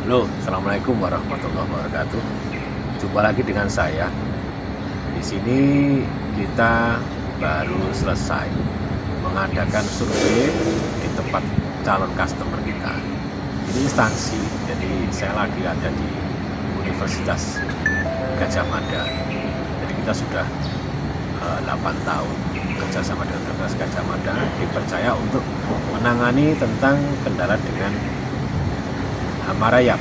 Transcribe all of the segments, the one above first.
Halo, assalamualaikum warahmatullahi wabarakatuh. Jumpa lagi dengan saya. Di sini kita baru selesai mengadakan survei di tempat calon customer kita. Ini instansi, jadi saya lagi ada di Universitas Gajah Mada. Jadi kita sudah 8 tahun bekerja sama dengan Universitas Gajah Mada, dipercaya untuk menangani tentang kendala dengan hama rayap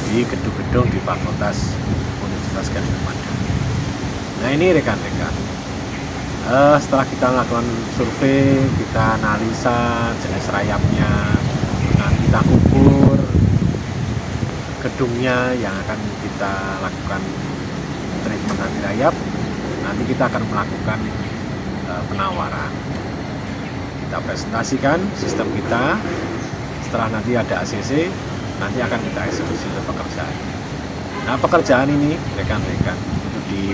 di gedung-gedung di Fakultas Universitas Gajah Mada. Nah ini rekan-rekan, setelah kita melakukan survei, kita analisa jenis rayapnya, nah kita ukur gedungnya yang akan kita lakukan treatment anti rayap. Nanti kita akan melakukan penawaran. Kita presentasikan sistem kita. Setelah nanti ada ACC, nanti akan kita eksekusi pekerjaan. Nah pekerjaan ini rekan-rekan itu di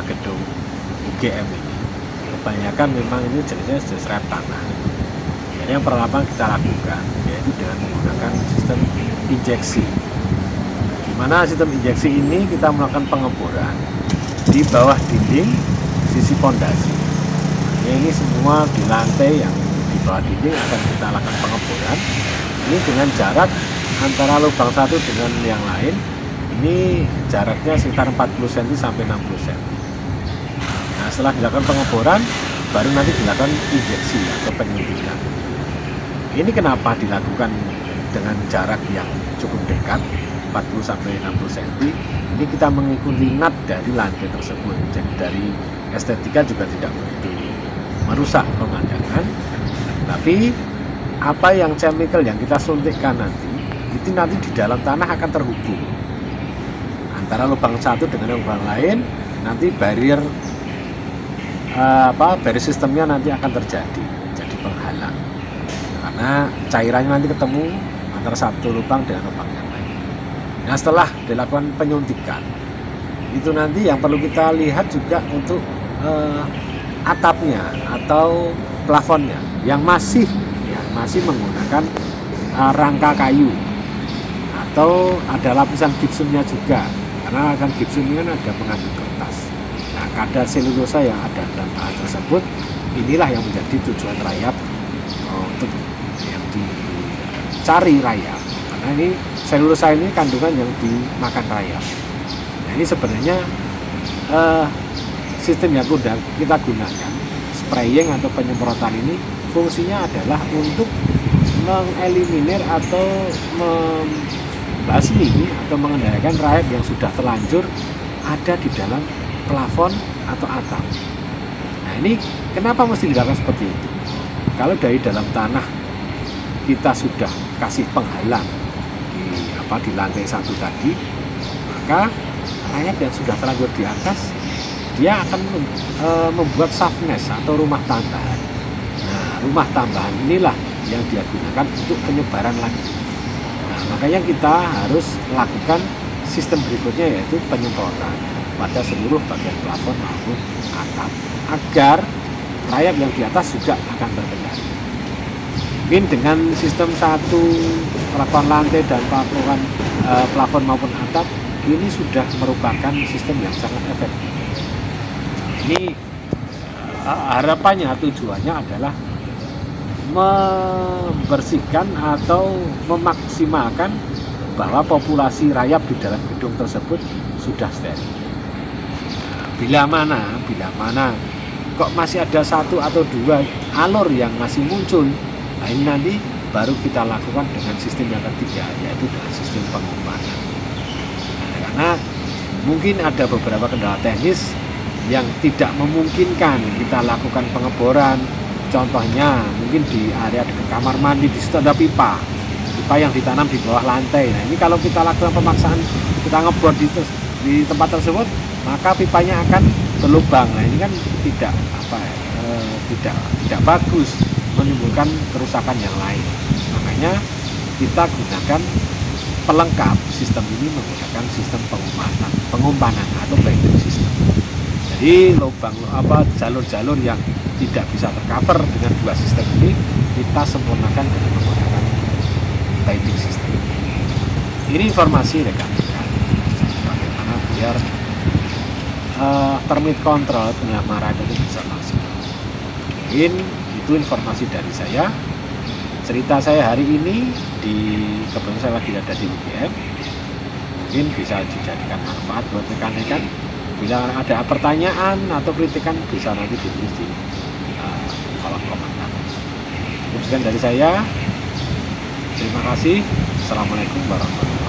gedung UGM ini kebanyakan memang ini jenisnya jenis rayap tanah. Jadi yang pertama kita lakukan yaitu dengan menggunakan sistem injeksi. Di mana sistem injeksi ini kita melakukan pengeboran di bawah dinding sisi pondasi. Ya, ini semua di lantai yang di bawah dinding akan kita lakukan pengeboran. Ini dengan jarak antara lubang satu dengan yang lain, ini jaraknya sekitar 40 cm sampai 60 cm. Nah setelah dilakukan pengeboran, baru nanti dilakukan injeksi atau penyuntikan. Ini kenapa dilakukan dengan jarak yang cukup dekat, 40 sampai 60 cm. Ini kita mengikuti nat dari lantai tersebut. Jadi dari estetika juga tidak begitu merusak pemandangan, tapi apa yang chemical yang kita suntikkan nanti, itu nanti di dalam tanah akan terhubung antara lubang satu dengan lubang lain. Nanti barrier barrier sistemnya nanti akan terjadi, jadi penghalang karena cairannya nanti ketemu antara satu lubang dengan lubang yang lain. Nah setelah dilakukan penyuntikan, itu nanti yang perlu kita lihat juga untuk atapnya atau plafonnya yang masih menggunakan rangka kayu atau ada lapisan gipsumnya juga, karena kan gipsum ini kan ada mengandung kertas. Nah kadar selulosa yang ada dalam bahan tersebut inilah yang menjadi tujuan rayap untuk yang dicari rayap, karena ini selulosa ini kandungan yang dimakan rayap. Nah ini sebenarnya sistem yang kita gunakan spraying atau penyemprotan ini fungsinya adalah untuk mengeliminir atau membasmi atau mengendalikan rayap yang sudah terlanjur ada di dalam plafon atau atap. Nah ini kenapa mesti dilakukan seperti itu? Kalau dari dalam tanah kita sudah kasih penghalang di lantai satu tadi, maka rayap yang sudah terlanjur di atas dia akan membuat softness atau rumah tambahan. Nah, rumah tambahan inilah yang dia gunakan untuk penyebaran lagi. Nah, makanya kita harus lakukan sistem berikutnya, yaitu penyemprotan pada seluruh bagian plafon maupun atap, agar rayap yang di atas juga akan terkendali. Mungkin dengan sistem satu melakukan lantai dan plafon maupun atap, ini sudah merupakan sistem yang sangat efektif. Ini harapannya, tujuannya adalah membersihkan atau memaksimalkan bahwa populasi rayap di dalam gedung tersebut sudah steril. Bila mana kok masih ada satu atau dua alur yang masih muncul, nah ini nanti baru kita lakukan dengan sistem yang ketiga, yaitu dengan sistem pengumpanan. Nah, karena mungkin ada beberapa kendala teknis yang tidak memungkinkan kita lakukan pengeboran. Contohnya mungkin di area dekat kamar mandi, di situ ada pipa yang ditanam di bawah lantai. Nah ini kalau kita lakukan pemaksaan, kita ngebor di tempat tersebut, maka pipanya akan berlubang. Nah ini kan tidak bagus, menimbulkan kerusakan yang lain. Makanya kita gunakan pelengkap sistem ini, menggunakan sistem pengumpanan atau breathing system. Jadi jalur-jalur yang tidak bisa tercover dengan dua sistem ini kita sempurnakan dengan menggunakan typing system. Ini informasi rekan-rekan bagaimana biar termite control penyamaran itu bisa maksimal. Mungkin itu informasi dari saya, cerita saya hari ini kebetulan saya lagi ada di UGM. Mungkin bisa dijadikan manfaat buat rekan-rekan. Bila ada pertanyaan atau kritikan bisa nanti ditulis di kolom komentar. Sekian dari saya. Terima kasih. Assalamualaikum warahmatullahi wabarakatuh.